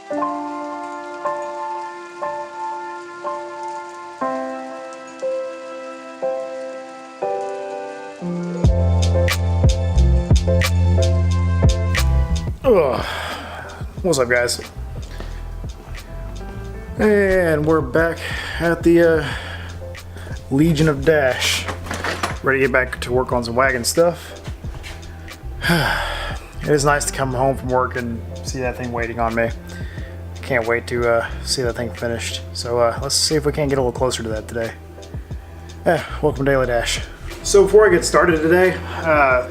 What's up, guys? And we're back at the Legion of Dash, ready to get back to work on some wagon stuff. It is nice to come home from work and see that thing waiting on me. Can't wait to see that thing finished. So let's see if we can't get a little closer to that today. Welcome to Daily Dash. So before I get started today, I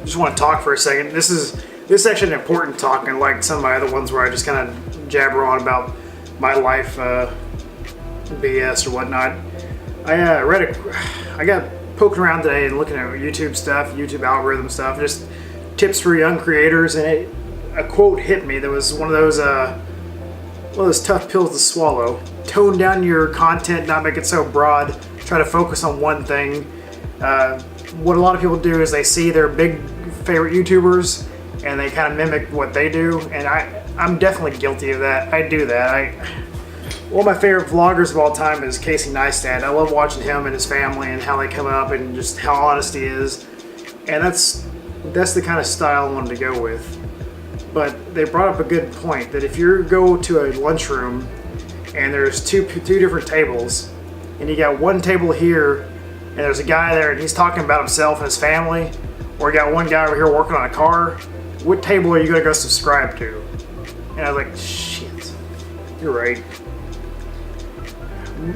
just want to talk for a second. This is actually an important talk, unlike some of my other ones where I just kind of jabber on about my life, BS or whatnot. I got poking around today and looking at YouTube stuff, YouTube algorithm stuff, just tips for young creators, and a quote hit me that was one of those tough pills to swallow. Tone down your content, not make it so broad. Try to focus on one thing. What a lot of people do is they see their big favorite YouTubers and they kind of mimic what they do, and I'm definitely guilty of that. I do that. One of my favorite vloggers of all time is Casey Neistat. I love watching him and his family and how they come up and just how honest he is, and that's the kind of style I wanted to go with. But they brought up a good point that if you go to a lunchroom and there's two different tables, and you got one table here and there's a guy there and he's talking about himself and his family, or you got one guy over here working on a car, what table are you going to go subscribe to? And I was like, shit, you're right.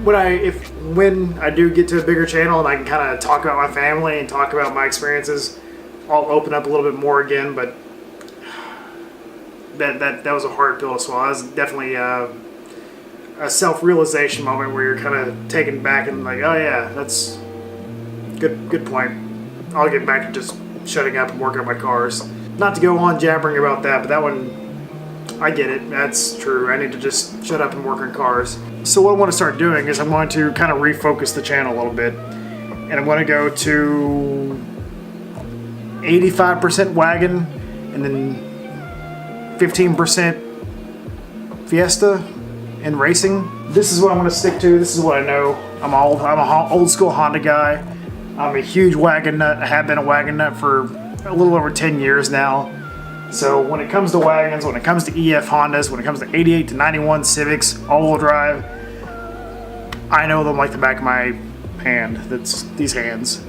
When I do get to a bigger channel and I can kind of talk about my family and talk about my experiences, I'll open up a little bit more again, but that was a hard pill to swallow. It was definitely a self-realization moment where you're kind of taken back and like, oh yeah, that's good point. I'll get back to just shutting up and working on my cars. Not to go on jabbering about that, but that one, I get it. That's true. I need to just shut up and work on cars. So what I want to start doing is I'm going to kind of refocus the channel a little bit. And I'm going to go to 85% wagon and then 15% Fiesta and racing. This is what I'm going to stick to. This is what I know. I'm an old school Honda guy. I'm a huge wagon nut. I have been a wagon nut for a little over 10 years now. So when it comes to wagons, when it comes to EF Hondas, when it comes to 88 to 91 Civics, all-wheel drive, I know them like the back of my hand. That's these hands.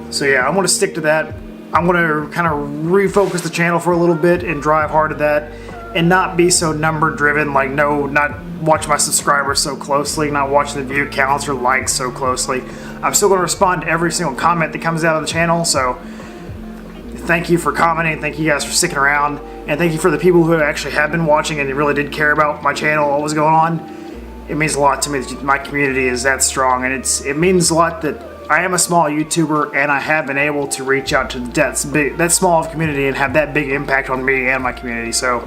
So yeah, I'm going to stick to that. I'm going to kind of refocus the channel for a little bit and drive hard at that and not be so number driven, like not watch my subscribers so closely, not watching the view counts or likes so closely. I'm still going to respond to every single comment that comes out of the channel, so thank you for commenting, thank you guys for sticking around, and thank you for the people who actually have been watching and really did care about my channel, what was going on. It means a lot to me that my community is that strong, and it means a lot that I am a small YouTuber and I have been able to reach out to that small of a community and have that big impact on me and my community, so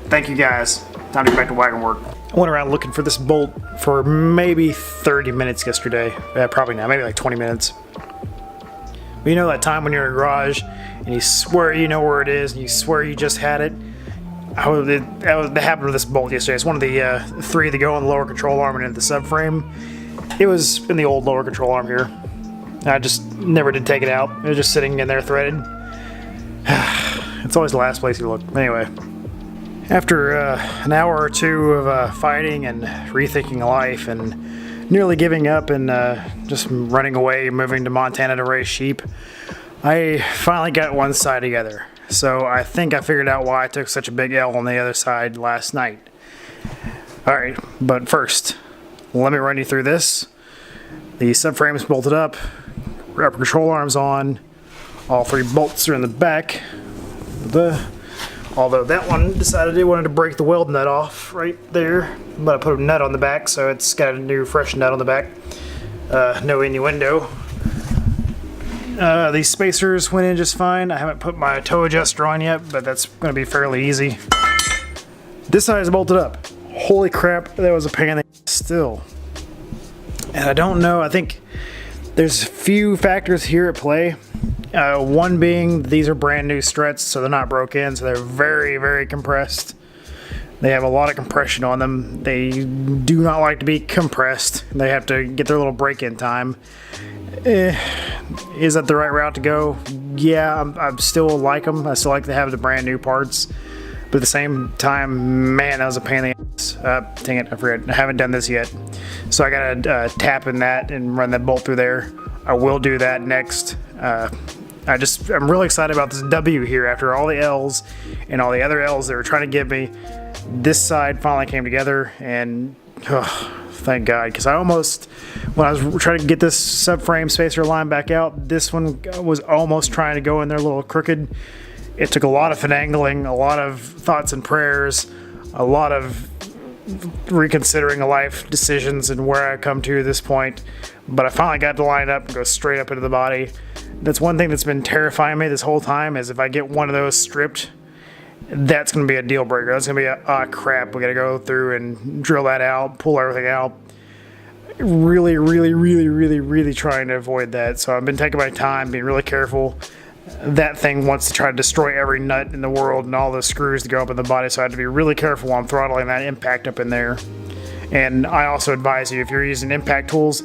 thank you guys. Time to get back to wagon work. I went around looking for this bolt for maybe 30 minutes yesterday. Probably not, maybe like 20 minutes. But you know that time when you're in a garage and you swear you know where it is and you swear you just had it? That happened with this bolt yesterday. It's one of the three that go on the lower control arm and into the subframe. It was in the old lower control arm here. I just never did take it out. It was just sitting in there threaded. It's always the last place you look. Anyway. After an hour or two of fighting and rethinking life and nearly giving up and just running away, moving to Montana to raise sheep, I finally got one side together. So I think I figured out why I took such a big L on the other side last night. Alright, but first, let me run you through this. The subframe is bolted up, upper control arm's on, all three bolts are in the back. Although that one decided it wanted to break the weld nut off right there. But I put a nut on the back, so it's got a new fresh nut on the back. No innuendo. These spacers went in just fine. I haven't put my toe adjuster on yet, but that's going to be fairly easy. This side is bolted up. Holy crap, that was a pain in the ass still. And I don't know, I think there's a few factors here at play. One being these are brand new struts, so they're not broke in, so they're very, very compressed. They have a lot of compression on them. They do not like to be compressed. They have to get their little break-in time. Is that the right route to go? Yeah, I still like them. I still like to have the brand new parts. But at the same time, man, that was a pain in the ass. Dang it, I forgot. I haven't done this yet. So I gotta tap in that and run that bolt through there. I will do that next. I'm really excited about this W here after all the L's and all the other L's they were trying to give me. This side finally came together, and thank God, because I almost, when I was trying to get this subframe spacer line back out, this one was almost trying to go in there a little crooked. It took a lot of finagling, a lot of thoughts and prayers, a lot of reconsidering life decisions and where I come to this point. But I finally got to line up and go straight up into the body. That's one thing that's been terrifying me this whole time, is if I get one of those stripped, that's going to be a deal breaker. That's going to be a, crap, we got to go through and drill that out, pull everything out. Really, really, really, really, really trying to avoid that. So I've been taking my time, being really careful. That thing wants to try to destroy every nut in the world and all the screws to go up in the body, so I have to be really careful while I'm throttling that impact up in there. And I also advise you, if you're using impact tools,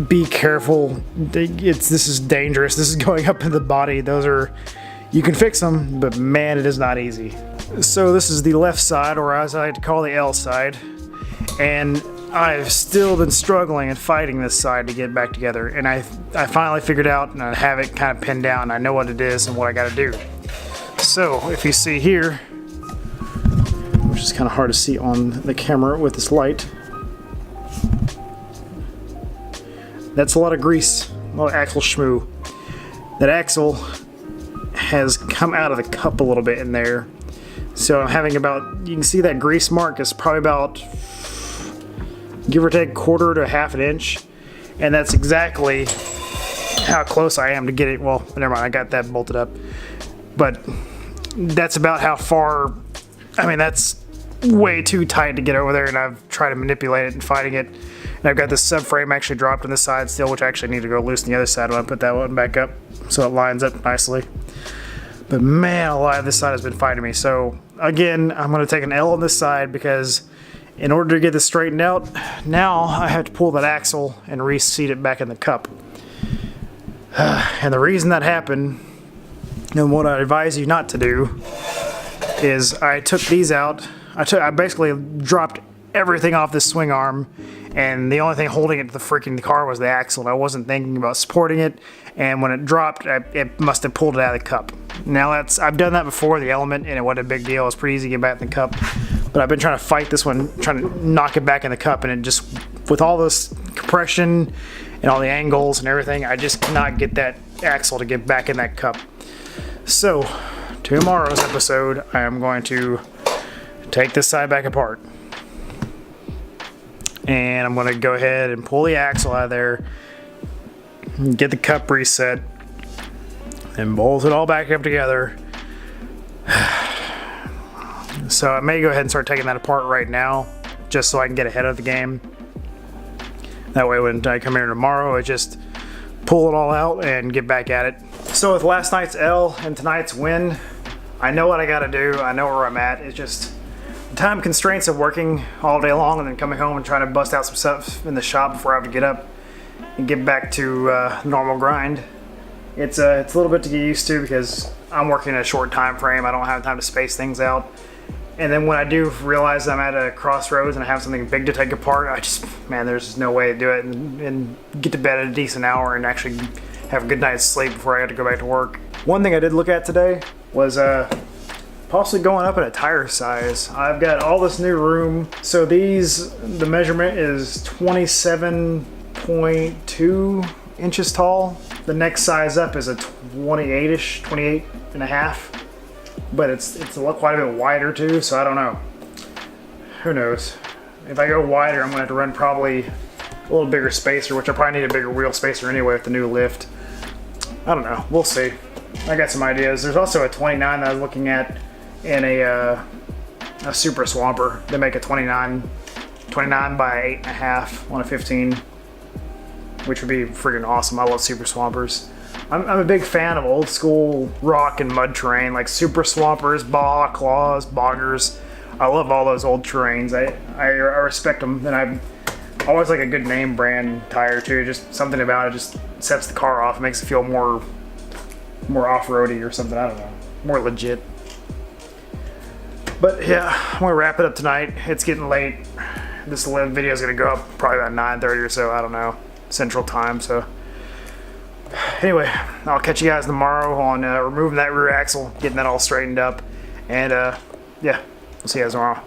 be careful. This is dangerous. This is going up in the body. Those are, you can fix them, but man, it is not easy. So this is the left side, or as I like to call the L side, and I've still been struggling and fighting this side to get back together, and I finally figured out, and I have it kind of pinned down. I know what it is and what I got to do. So if you see here, which is kind of hard to see on the camera with this light, that's a lot of grease, a lot of axle schmoo. That axle has come out of the cup a little bit in there, so I'm having about, you can see that grease mark is probably about, give or take, quarter to half an inch, and that's exactly how close I am to get it. Well, never mind, I got that bolted up, but that's about how far. I mean, that's way too tight to get over there, and I've tried to manipulate it and fighting it, and I've got this subframe actually dropped on this side still, which I actually need to go loosen the other side when I put that one back up so it lines up nicely. But man alive, this side has been fighting me. So again, I'm going to take an L on this side, because in order to get this straightened out, now I have to pull that axle and reseat it back in the cup. And the reason that happened, and what I advise you not to do, is I took these out. I basically dropped everything off this swing arm, and the only thing holding it to the freaking car was the axle, and I wasn't thinking about supporting it, and when it dropped, it must have pulled it out of the cup. Now I've done that before, the Element, and it wasn't a big deal. It was pretty easy to get back in the cup. But I've been trying to fight this one, trying to knock it back in the cup, and it just, with all this compression and all the angles and everything, I just cannot get that axle to get back in that cup. So, tomorrow's episode, I am going to take this side back apart. And I'm going to go ahead and pull the axle out of there, get the cup reset, and bolt it all back up together. So I may go ahead and start taking that apart right now, just so I can get ahead of the game. That way when I come here tomorrow, I just pull it all out and get back at it. So with last night's L and tonight's win, I know what I gotta do, I know where I'm at. It's just the time constraints of working all day long and then coming home and trying to bust out some stuff in the shop before I have to get up and get back to normal grind. It's a little bit to get used to, because I'm working in a short time frame. I don't have time to space things out. And then when I do realize I'm at a crossroads and I have something big to take apart, there's just no way to do it and get to bed at a decent hour and actually have a good night's sleep before I have to go back to work. One thing I did look at today was possibly going up in a tire size. I've got all this new room. So the measurement is 27.2 inches tall. The next size up is a 28-ish, 28 and a half. But it's quite a bit wider too, so I don't know. Who knows? If I go wider, I'm gonna have to run probably a little bigger spacer, which I probably need a bigger wheel spacer anyway with the new lift. I don't know, we'll see. I got some ideas. There's also a 29 that I was looking at in a Super Swamper. They make a 29 by 8.5 on a 15, which would be freaking awesome. I love Super Swampers. I'm a big fan of old school rock and mud terrain, like Super Swampers, Baja Claws, Boggers. I love all those old terrains. I respect them, and I always like a good name brand tire too. Just something about it just sets the car off, makes it feel more off-roady or something. I don't know, more legit. But yeah, I'm gonna wrap it up tonight. It's getting late. This video is gonna go up probably about 9:30 or so. I don't know, Central Time. So anyway, I'll catch you guys tomorrow on removing that rear axle, getting that all straightened up, and yeah, we'll see you guys tomorrow.